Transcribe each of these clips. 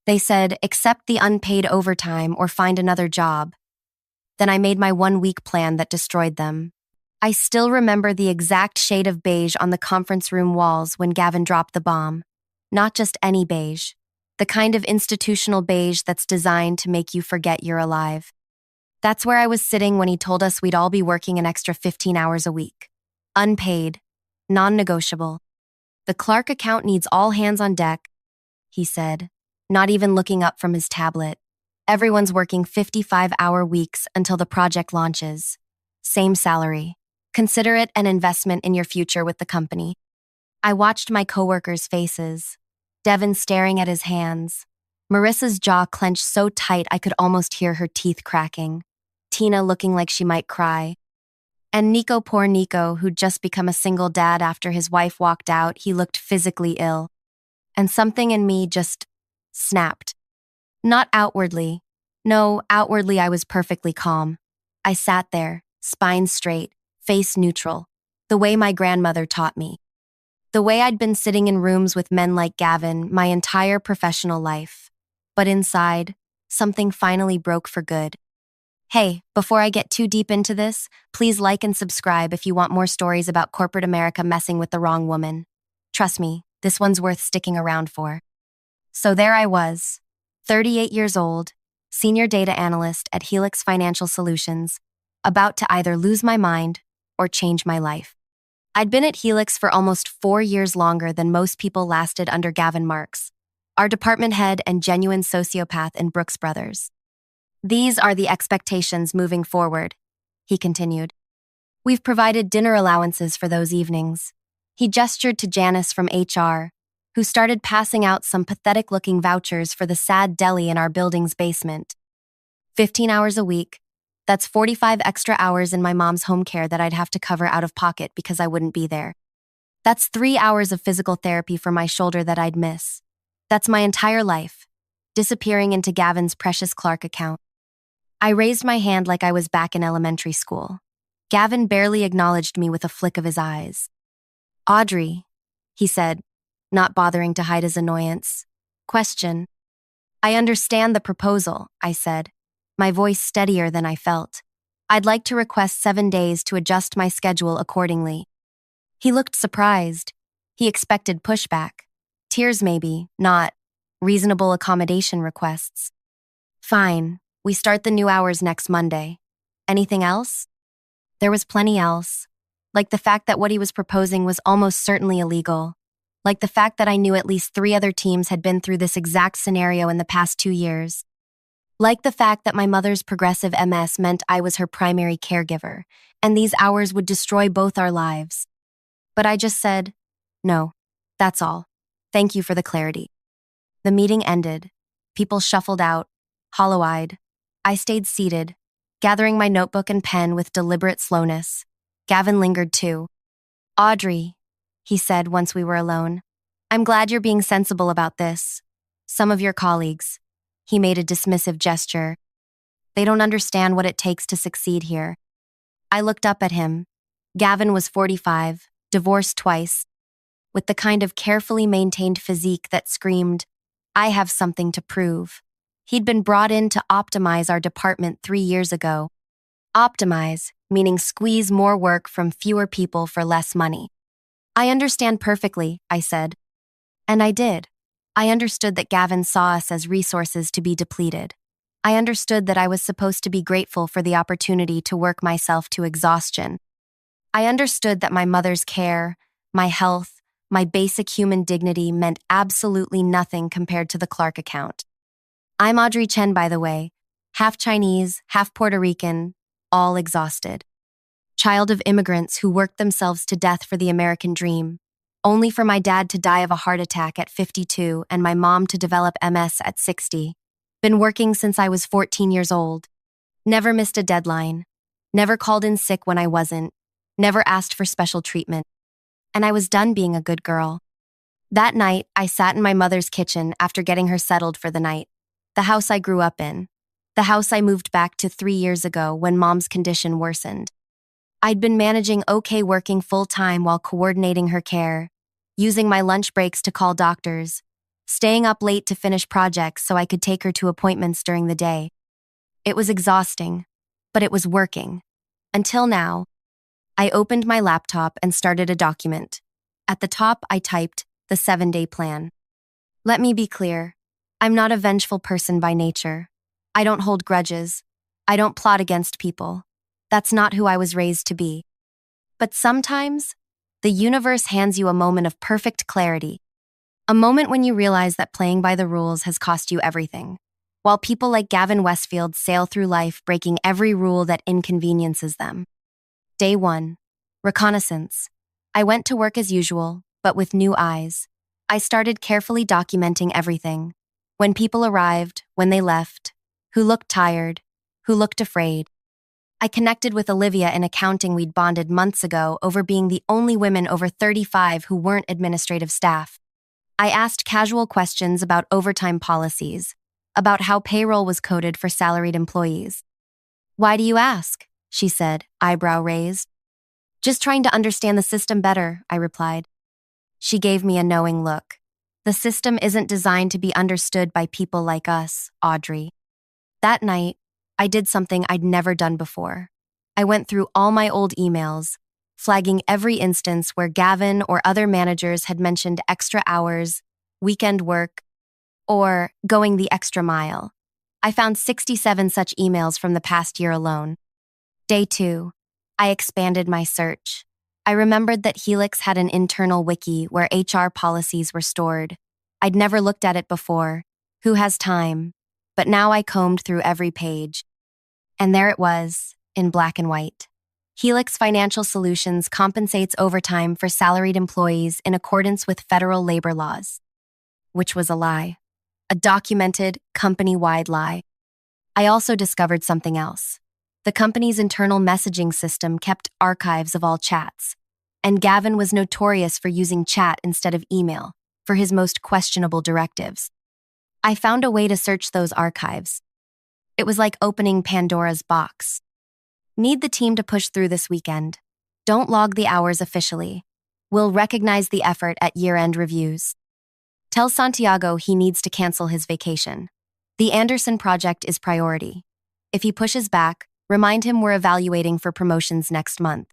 They said, accept the unpaid overtime or find another job. Then I made my 1-week plan that destroyed them. I still remember the exact shade of beige on the conference room walls when Gavin dropped the bomb. Not just any beige. The kind of institutional beige that's designed to make you forget you're alive. That's where I was sitting when he told us we'd all be working an extra 15 hours a week. Unpaid. Non-negotiable. The Clark account needs all hands on deck, he said, not even looking up from his tablet. Everyone's working 55-hour weeks until the project launches. Same salary. Consider it an investment in your future with the company. I watched my coworkers' faces. Devin staring at his hands. Marissa's jaw clenched so tight I could almost hear her teeth cracking. Tina looking like she might cry. And Nico, poor Nico, who'd just become a single dad after his wife walked out, he looked physically ill. And something in me just snapped. Not outwardly. No, outwardly I was perfectly calm. I sat there, spine straight, face neutral, the way my grandmother taught me. The way I'd been sitting in rooms with men like Gavin my entire professional life. But inside, something finally broke for good. Hey, before I get too deep into this, please like and subscribe if you want more stories about corporate America messing with the wrong woman. Trust me, this one's worth sticking around for. So there I was, 38 years old, senior data analyst at Helix Financial Solutions, about to either lose my mind or change my life. I'd been at Helix for almost 4 years longer than most people lasted under Gavin Marks, our department head and genuine sociopath in Brooks Brothers. These are the expectations moving forward, he continued. We've provided dinner allowances for those evenings. He gestured to Janice from HR, who started passing out some pathetic-looking vouchers for the sad deli in our building's basement. 15 hours a week. That's 45 extra hours in my mom's home care that I'd have to cover out of pocket because I wouldn't be there. That's 3 hours of physical therapy for my shoulder that I'd miss. That's my entire life, disappearing into Gavin's precious Clark account. I raised my hand like I was back in elementary school. Gavin barely acknowledged me with a flick of his eyes. Audrey, he said, not bothering to hide his annoyance. Question. I understand the proposal, I said, my voice steadier than I felt. I'd like to request 7 days to adjust my schedule accordingly. He looked surprised. He expected pushback. Tears maybe, not reasonable accommodation requests. Fine. We start the new hours next Monday. Anything else? There was plenty else. Like the fact that what he was proposing was almost certainly illegal. Like the fact that I knew at least 3 other teams had been through this exact scenario in the past 2 years. Like the fact that my mother's progressive MS meant I was her primary caregiver, and these hours would destroy both our lives. But I just said, no, that's all. Thank you for the clarity. The meeting ended. People shuffled out, hollow-eyed. I stayed seated, gathering my notebook and pen with deliberate slowness. Gavin lingered too. Audrey, he said once we were alone, I'm glad you're being sensible about this. Some of your colleagues, he made a dismissive gesture. They don't understand what it takes to succeed here. I looked up at him. Gavin was 45, divorced twice, with the kind of carefully maintained physique that screamed, I have something to prove. He'd been brought in to optimize our department 3 years ago. Optimize, meaning squeeze more work from fewer people for less money. I understand perfectly, I said. And I did. I understood that Gavin saw us as resources to be depleted. I understood that I was supposed to be grateful for the opportunity to work myself to exhaustion. I understood that my mother's care, my health, my basic human dignity meant absolutely nothing compared to the Clark account. I'm Audrey Chen, by the way, half Chinese, half Puerto Rican, all exhausted. Child of immigrants who worked themselves to death for the American dream, only for my dad to die of a heart attack at 52 and my mom to develop MS at 60. Been working since I was 14 years old. Never missed a deadline. Never called in sick when I wasn't. Never asked for special treatment. And I was done being a good girl. That night, I sat in my mother's kitchen after getting her settled for the night. The house I grew up in. The house I moved back to 3 years ago when Mom's condition worsened. I'd been managing okay working full-time while coordinating her care, using my lunch breaks to call doctors, staying up late to finish projects so I could take her to appointments during the day. It was exhausting, but it was working. Until now, I opened my laptop and started a document. At the top, I typed the 7-day plan. Let me be clear. I'm not a vengeful person by nature. I don't hold grudges. I don't plot against people. That's not who I was raised to be. But sometimes, the universe hands you a moment of perfect clarity. A moment when you realize that playing by the rules has cost you everything, while people like Gavin Westfield sail through life breaking every rule that inconveniences them. Day 1. Reconnaissance. I went to work as usual, but with new eyes. I started carefully documenting everything. When people arrived, when they left, who looked tired, who looked afraid. I connected with Olivia in accounting we'd bonded months ago over being the only women over 35 who weren't administrative staff. I asked casual questions about overtime policies, about how payroll was coded for salaried employees. "Why do you ask?" she said, eyebrow raised. "Just trying to understand the system better," I replied. She gave me a knowing look. "The system isn't designed to be understood by people like us, Audrey." That night, I did something I'd never done before. I went through all my old emails, flagging every instance where Gavin or other managers had mentioned extra hours, weekend work, or going the extra mile. I found 67 such emails from the past year alone. Day 2. I expanded my search. I remembered that Helix had an internal wiki where HR policies were stored. I'd never looked at it before. Who has time? But now I combed through every page. And there it was, in black and white. Helix Financial Solutions compensates overtime for salaried employees in accordance with federal labor laws. Which was a lie. A documented, company-wide lie. I also discovered something else. The company's internal messaging system kept archives of all chats, and Gavin was notorious for using chat instead of email for his most questionable directives. I found a way to search those archives. It was like opening Pandora's box. Need the team to push through this weekend. Don't log the hours officially. We'll recognize the effort at year-end reviews. Tell Santiago he needs to cancel his vacation. The Anderson project is priority. If he pushes back, remind him we're evaluating for promotions next month.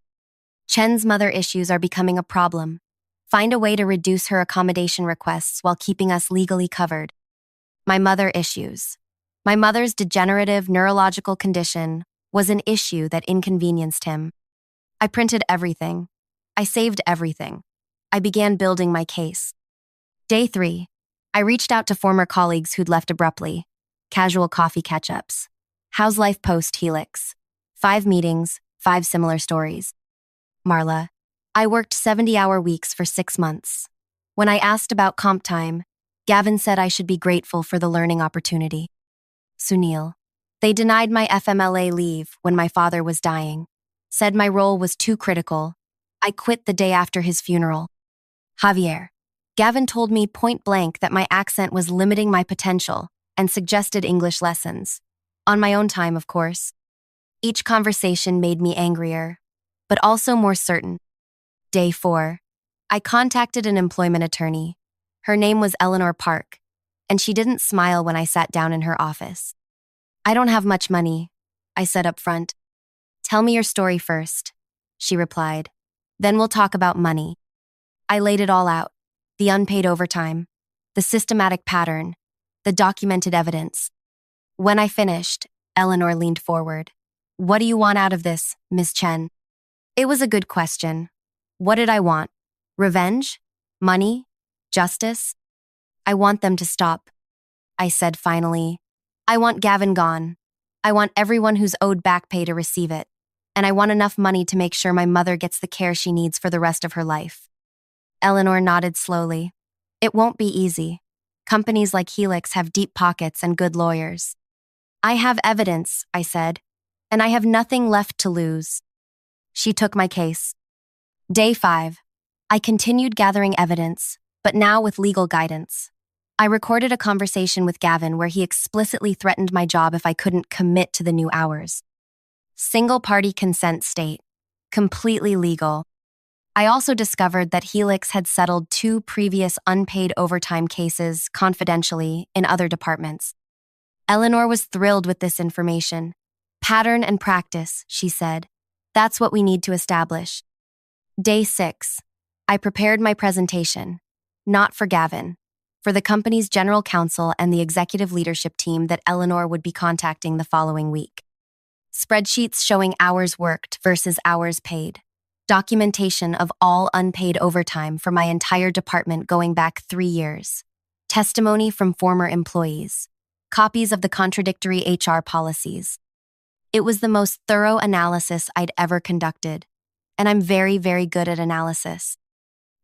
Chen's mother issues are becoming a problem. Find a way to reduce her accommodation requests while keeping us legally covered. My mother issues. My mother's degenerative neurological condition was an issue that inconvenienced him. I printed everything. I saved everything. I began building my case. Day 3. I reached out to former colleagues who'd left abruptly. Casual coffee catch-ups. How's life post-Helix? 5 meetings, 5 similar stories. Marla. I worked 70-hour weeks for 6 months. When I asked about comp time, Gavin said I should be grateful for the learning opportunity. Sunil. They denied my FMLA leave when my father was dying. Said my role was too critical. I quit the day after his funeral. Javier. Gavin told me point blank that my accent was limiting my potential and suggested English lessons. On my own time, of course. Each conversation made me angrier, but also more certain. Day 4. I contacted an employment attorney. Her name was Eleanor Park, and she didn't smile when I sat down in her office. I don't have much money, I said up front. Tell me your story first, she replied. Then we'll talk about money. I laid it all out. The unpaid overtime, the systematic pattern, the documented evidence. When I finished, Eleanor leaned forward. What do you want out of this, Ms. Chen? It was a good question. What did I want? Revenge? Money? Justice? I want them to stop. I said finally. I want Gavin gone. I want everyone who's owed back pay to receive it. And I want enough money to make sure my mother gets the care she needs for the rest of her life. Eleanor nodded slowly. It won't be easy. Companies like Helix have deep pockets and good lawyers. I have evidence, I said, and I have nothing left to lose. She took my case. Day 5. I continued gathering evidence, but now with legal guidance. I recorded a conversation with Gavin where he explicitly threatened my job if I couldn't commit to the new hours. Single-party consent state. Completely legal. I also discovered that Helix had settled 2 previous unpaid overtime cases confidentially in other departments. Eleanor was thrilled with this information. Pattern and practice, she said. That's what we need to establish. Day 6. I prepared my presentation. Not for Gavin. For the company's general counsel and the executive leadership team that Eleanor would be contacting the following week. Spreadsheets showing hours worked versus hours paid. Documentation of all unpaid overtime for my entire department going back 3 years. Testimony from former employees. Copies of the contradictory HR policies. It was the most thorough analysis I'd ever conducted, and I'm very, very good at analysis.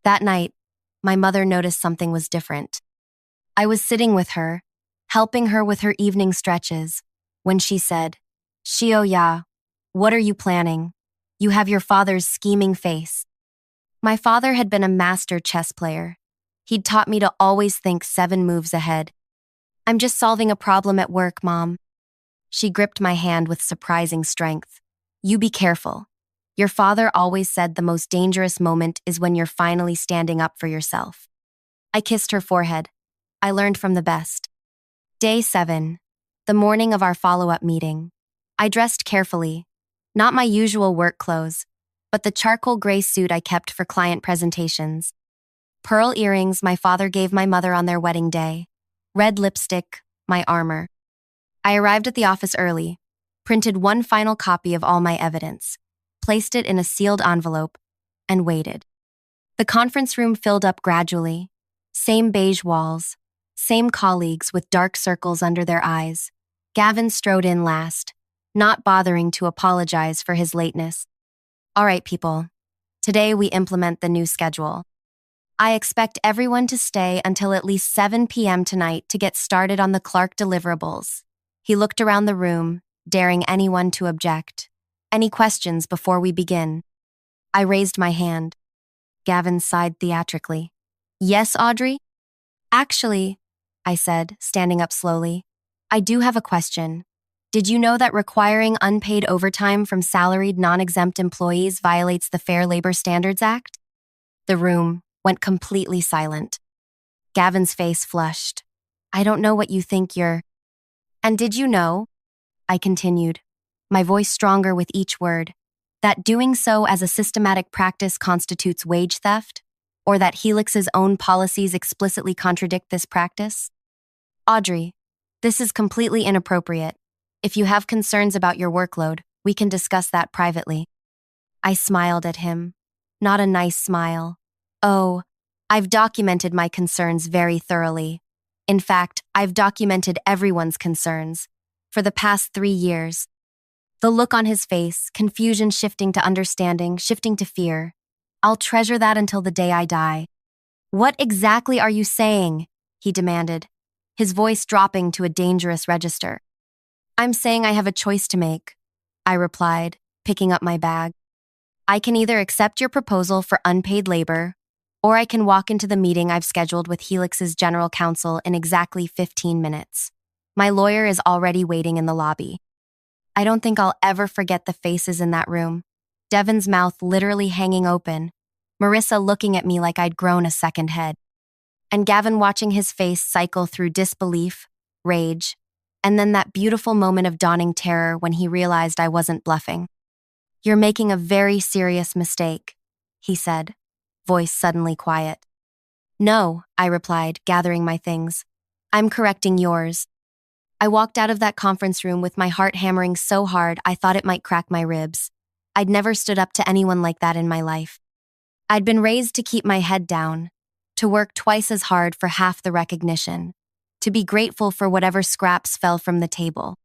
That night, my mother noticed something was different. I was sitting with her, helping her with her evening stretches, when she said, "Shio-ya, what are you planning? You have your father's scheming face." My father had been a master chess player. He'd taught me to always think 7 moves ahead. "I'm just solving a problem at work, Mom." She gripped my hand with surprising strength. "You be careful. Your father always said the most dangerous moment is when you're finally standing up for yourself." I kissed her forehead. I learned from the best. Day 7. The morning of our follow-up meeting. I dressed carefully. Not my usual work clothes, but the charcoal gray suit I kept for client presentations. Pearl earrings my father gave my mother on their wedding day. Red lipstick, my armor. I arrived at the office early, printed one final copy of all my evidence, placed it in a sealed envelope, and waited. The conference room filled up gradually. Same beige walls, same colleagues with dark circles under their eyes. Gavin strode in last, not bothering to apologize for his lateness. "All right, people. Today we implement the new schedule. I expect everyone to stay until at least 7 p.m. tonight to get started on the Clark deliverables." He looked around the room, daring anyone to object. "Any questions before we begin?" I raised my hand. Gavin sighed theatrically. "Yes, Audrey?" "Actually," I said, standing up slowly, "I do have a question. Did you know that requiring unpaid overtime from salaried non-exempt employees violates the Fair Labor Standards Act?" The room went completely silent. Gavin's face flushed. "I don't know what you think you're—" "And did you know," I continued, my voice stronger with each word, "that doing so as a systematic practice constitutes wage theft? Or that Helix's own policies explicitly contradict this practice?" "Audrey, this is completely inappropriate. If you have concerns about your workload, we can discuss that privately." I smiled at him. Not a nice smile. "Oh, I've documented my concerns very thoroughly. In fact, I've documented everyone's concerns for the past 3 years." The look on his face, confusion shifting to understanding, shifting to fear. "I'll treasure that until the day I die." "What exactly are you saying?" he demanded, his voice dropping to a dangerous register. "I'm saying I have a choice to make," I replied, picking up my bag. "I can either accept your proposal for unpaid labor, or I can walk into the meeting I've scheduled with Helix's general counsel in exactly 15 minutes. My lawyer is already waiting in the lobby." I don't think I'll ever forget the faces in that room. Devin's mouth literally hanging open, Marissa looking at me like I'd grown a second head, and Gavin watching his face cycle through disbelief, rage, and then that beautiful moment of dawning terror when he realized I wasn't bluffing. "You're making a very serious mistake," he said, voice suddenly quiet. "No," I replied, gathering my things. "I'm correcting yours." I walked out of that conference room with my heart hammering so hard I thought it might crack my ribs. I'd never stood up to anyone like that in my life. I'd been raised to keep my head down, to work twice as hard for half the recognition, to be grateful for whatever scraps fell from the table.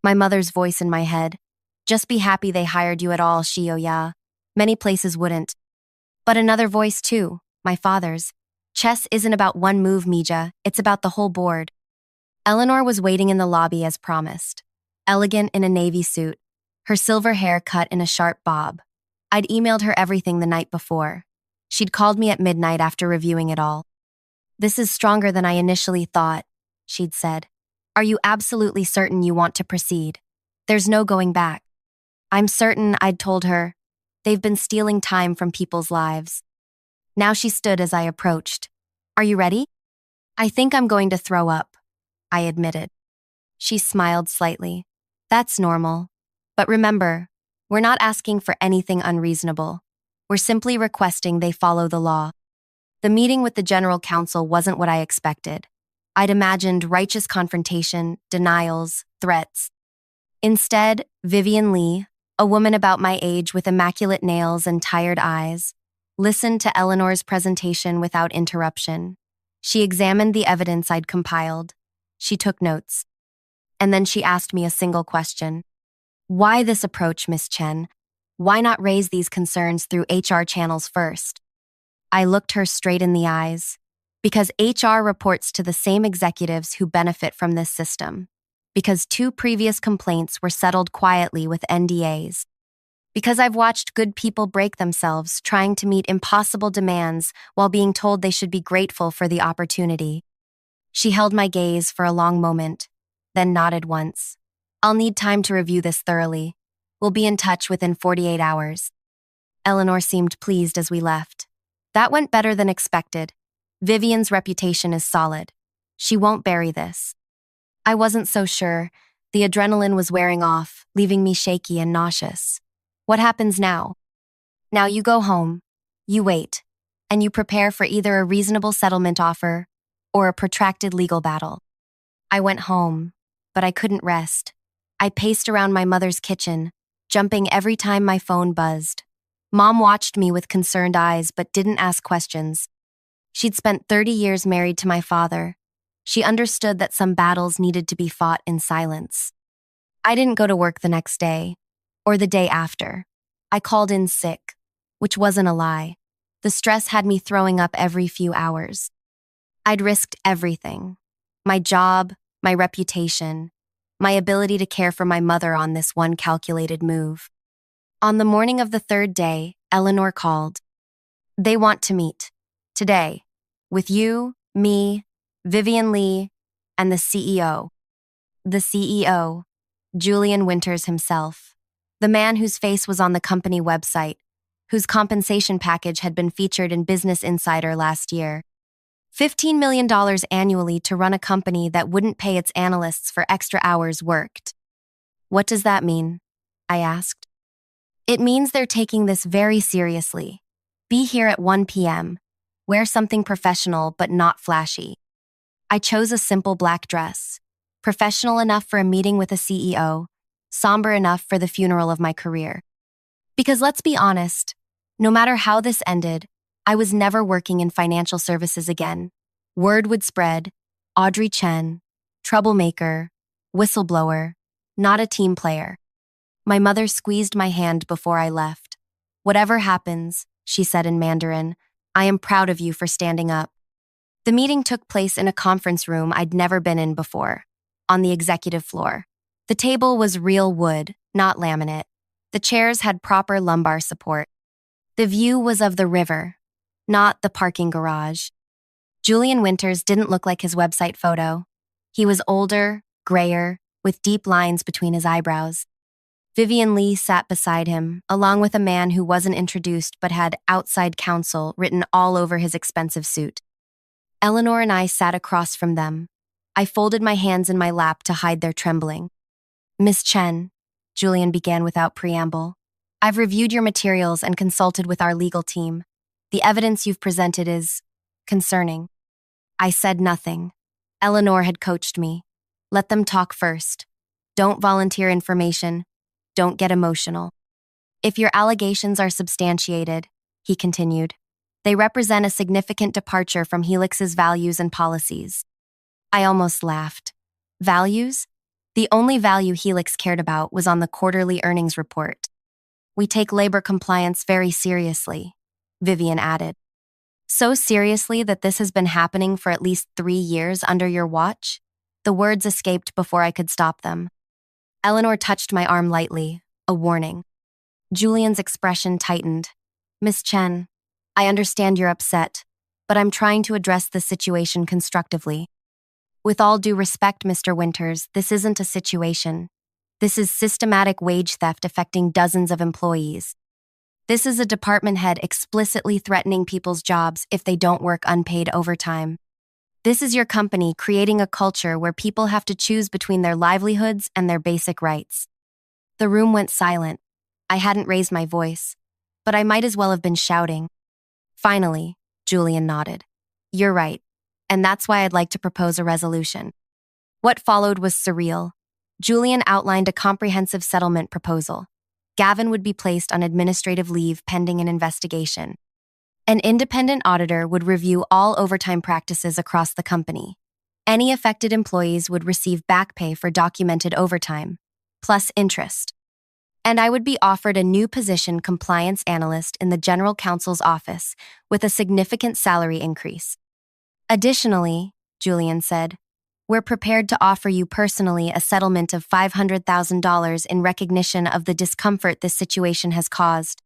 My mother's voice in my head, "Just be happy they hired you at all, Shio-ya. Many places wouldn't." But another voice too, my father's, "Chess isn't about one move, Mija, it's about the whole board." Eleanor was waiting in the lobby as promised, elegant in a navy suit, her silver hair cut in a sharp bob. I'd emailed her everything the night before. She'd called me at midnight after reviewing it all. "This is stronger than I initially thought," she'd said. "Are you absolutely certain you want to proceed? There's no going back." I'm certain, I'd told her. They've been stealing time from people's lives. Now she stood as I approached. Are you ready? I think I'm going to throw up, I admitted. She smiled slightly. That's normal. But remember, we're not asking for anything unreasonable. We're simply requesting they follow the law. The meeting with the general counsel wasn't what I expected. I'd imagined righteous confrontation, denials, threats. Instead, Vivian Lee, a woman about my age with immaculate nails and tired eyes, listened to Eleanor's presentation without interruption. She examined the evidence I'd compiled. She took notes. And then she asked me a single question. Why this approach, Miss Chen? Why not raise these concerns through HR channels first? I looked her straight in the eyes. Because HR reports to the same executives who benefit from this system. Because 2 previous complaints were settled quietly with NDAs. Because I've watched good people break themselves trying to meet impossible demands while being told they should be grateful for the opportunity. She held my gaze for a long moment, then nodded once. I'll need time to review this thoroughly. We'll be in touch within 48 hours. Eleanor seemed pleased as we left. That went better than expected. Vivian's reputation is solid. She won't bury this. I wasn't so sure. The adrenaline was wearing off, leaving me shaky and nauseous. What happens now? Now you go home, you wait, and you prepare for either a reasonable settlement offer or a protracted legal battle. I went home, but I couldn't rest. I paced around my mother's kitchen, jumping every time my phone buzzed. Mom watched me with concerned eyes but didn't ask questions. She'd spent 30 years married to my father. She understood that some battles needed to be fought in silence. I didn't go to work the next day, or the day after. I called in sick, which wasn't a lie. The stress had me throwing up every few hours. I'd risked everything. My job, my reputation, my ability to care for my mother on this one calculated move. On the morning of the 3rd day, Eleanor called. They want to meet. Today. With you, me, Vivian Lee, and the CEO. The CEO, Julian Winters himself. The man whose face was on the company website, whose compensation package had been featured in Business Insider last year. $15 million annually to run a company that wouldn't pay its analysts for extra hours worked. What does that mean? I asked. It means they're taking this very seriously. Be here at 1 p.m. Wear something professional but not flashy. I chose a simple black dress, professional enough for a meeting with a CEO, somber enough for the funeral of my career. Because let's be honest, no matter how this ended, I was never working in financial services again. Word would spread, Audrey Chen, troublemaker, whistleblower, not a team player. My mother squeezed my hand before I left. Whatever happens, she said in Mandarin, I am proud of you for standing up. The meeting took place in a conference room I'd never been in before, on the executive floor. The table was real wood, not laminate. The chairs had proper lumbar support. The view was of the river, not the parking garage. Julian Winters didn't look like his website photo. He was older, grayer, with deep lines between his eyebrows. Vivian Lee sat beside him, along with a man who wasn't introduced but had outside counsel written all over his expensive suit. Eleanor and I sat across from them. I folded my hands in my lap to hide their trembling. Miss Chen, Julian began without preamble, I've reviewed your materials and consulted with our legal team. The evidence you've presented is concerning. I said nothing. Eleanor had coached me. Let them talk first. Don't volunteer information. Don't get emotional. If your allegations are substantiated, he continued, they represent a significant departure from Helix's values and policies. I almost laughed. Values? The only value Helix cared about was on the quarterly earnings report. We take labor compliance very seriously, Vivian added. So seriously that this has been happening for at least 3 years under your watch? The words escaped before I could stop them. Eleanor touched my arm lightly, a warning. Julian's expression tightened. Miss Chen, I understand you're upset, but I'm trying to address the situation constructively. With all due respect, Mr. Winters, this isn't a situation. This is systematic wage theft affecting dozens of employees. This is a department head explicitly threatening people's jobs if they don't work unpaid overtime. This is your company creating a culture where people have to choose between their livelihoods and their basic rights. The room went silent. I hadn't raised my voice, but I might as well have been shouting. Finally, Julian nodded. You're right, and that's why I'd like to propose a resolution. What followed was surreal. Julian outlined a comprehensive settlement proposal. Gavin would be placed on administrative leave pending an investigation. An independent auditor would review all overtime practices across the company. Any affected employees would receive back pay for documented overtime, plus interest. And I would be offered a new position, compliance analyst, in the general counsel's office with a significant salary increase. Additionally, Julian said, we're prepared to offer you personally a settlement of $500,000 in recognition of the discomfort this situation has caused.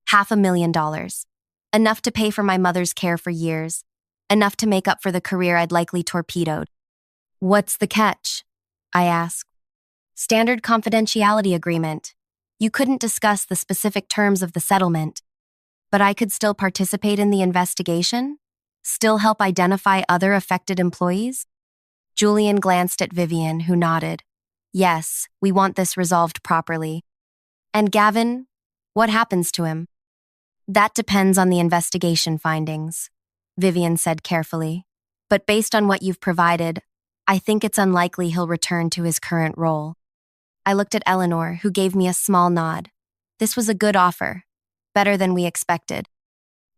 $500,000. Enough to pay for my mother's care for years. Enough to make up for the career I'd likely torpedoed. What's the catch? I asked. Standard confidentiality agreement. You couldn't discuss the specific terms of the settlement. But I could still participate in the investigation? Still help identify other affected employees? Julian glanced at Vivian, who nodded. Yes, we want this resolved properly. And Gavin, what happens to him? That depends on the investigation findings, Vivian said carefully. But based on what you've provided, I think it's unlikely he'll return to his current role. I looked at Eleanor, who gave me a small nod. This was a good offer, better than we expected.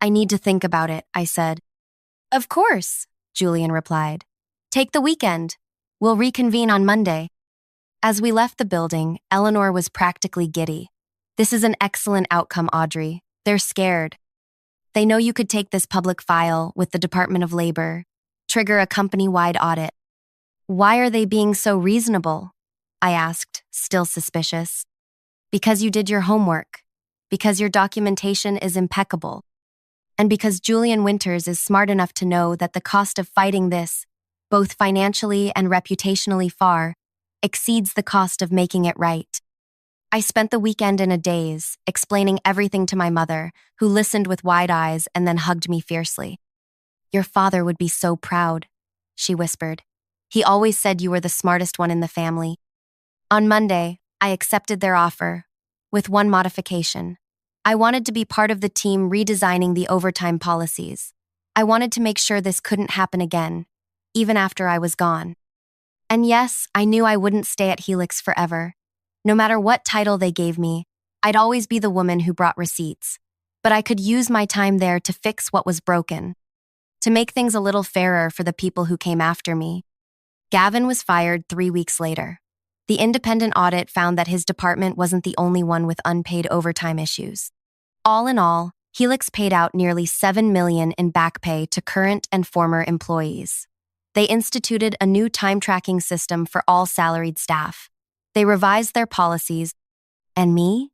I need to think about it, I said. Of course, Julian replied. Take the weekend. We'll reconvene on Monday. As we left the building, Eleanor was practically giddy. This is an excellent outcome, Audrey. They're scared. They know you could take this public file with the Department of Labor, trigger a company-wide audit. Why are they being so reasonable? I asked, still suspicious. Because you did your homework. Because your documentation is impeccable. And because Julian Winters is smart enough to know that the cost of fighting this, both financially and reputationally far, exceeds the cost of making it right. I spent the weekend in a daze, explaining everything to my mother, who listened with wide eyes and then hugged me fiercely. Your father would be so proud, she whispered. He always said you were the smartest one in the family. On Monday, I accepted their offer, with one modification. I wanted to be part of the team redesigning the overtime policies. I wanted to make sure this couldn't happen again, even after I was gone. And yes, I knew I wouldn't stay at Helix forever. No matter what title they gave me, I'd always be the woman who brought receipts. But I could use my time there to fix what was broken, to make things a little fairer for the people who came after me. Gavin was fired 3 weeks later. The independent audit found that his department wasn't the only one with unpaid overtime issues. All in all, Helix paid out nearly $7 million in back pay to current and former employees. They instituted a new time-tracking system for all salaried staff. They revised their policies. And me?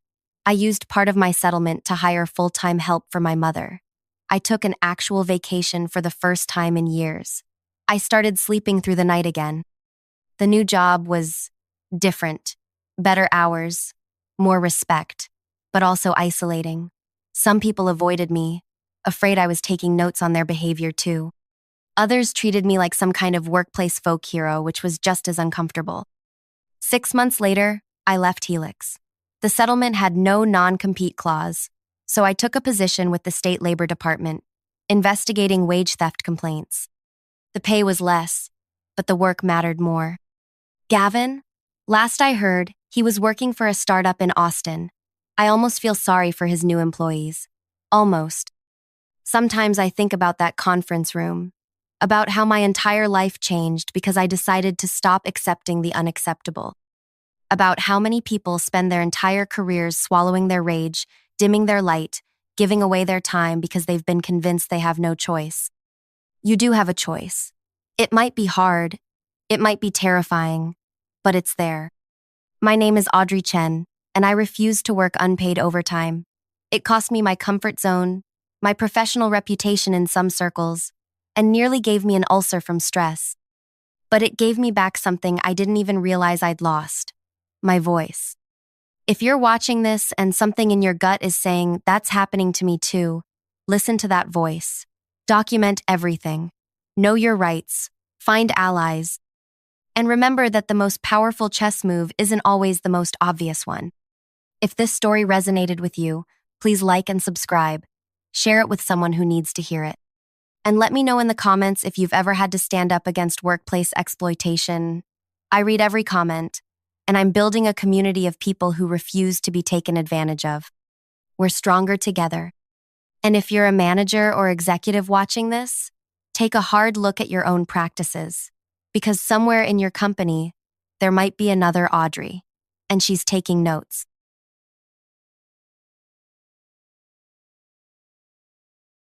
I used part of my settlement to hire full-time help for my mother. I took an actual vacation for the first time in years. I started sleeping through the night again. The new job was different, better hours, more respect, but also isolating. Some people avoided me, afraid I was taking notes on their behavior too. Others treated me like some kind of workplace folk hero, which was just as uncomfortable. 6 months later, I left Helix. The settlement had no non-compete clause, so I took a position with the State Labor Department, investigating wage theft complaints. The pay was less, but the work mattered more. Gavin? Last I heard, he was working for a startup in Austin. I almost feel sorry for his new employees. Almost. Sometimes I think about that conference room, about how my entire life changed because I decided to stop accepting the unacceptable. About how many people spend their entire careers swallowing their rage, dimming their light, giving away their time because they've been convinced they have no choice. You do have a choice. It might be hard, it might be terrifying, but it's there. My name is Audrey Chen, and I refuse to work unpaid overtime. It cost me my comfort zone, my professional reputation in some circles, and nearly gave me an ulcer from stress. But it gave me back something I didn't even realize I'd lost: my voice. If you're watching this and something in your gut is saying, that's happening to me too, listen to that voice. Document everything. Know your rights. Find allies. And remember that the most powerful chess move isn't always the most obvious one. If this story resonated with you, please like and subscribe. Share it with someone who needs to hear it. And let me know in the comments if you've ever had to stand up against workplace exploitation. I read every comment, and I'm building a community of people who refuse to be taken advantage of. We're stronger together. And if you're a manager or executive watching this, take a hard look at your own practices, because somewhere in your company, there might be another Audrey, and she's taking notes.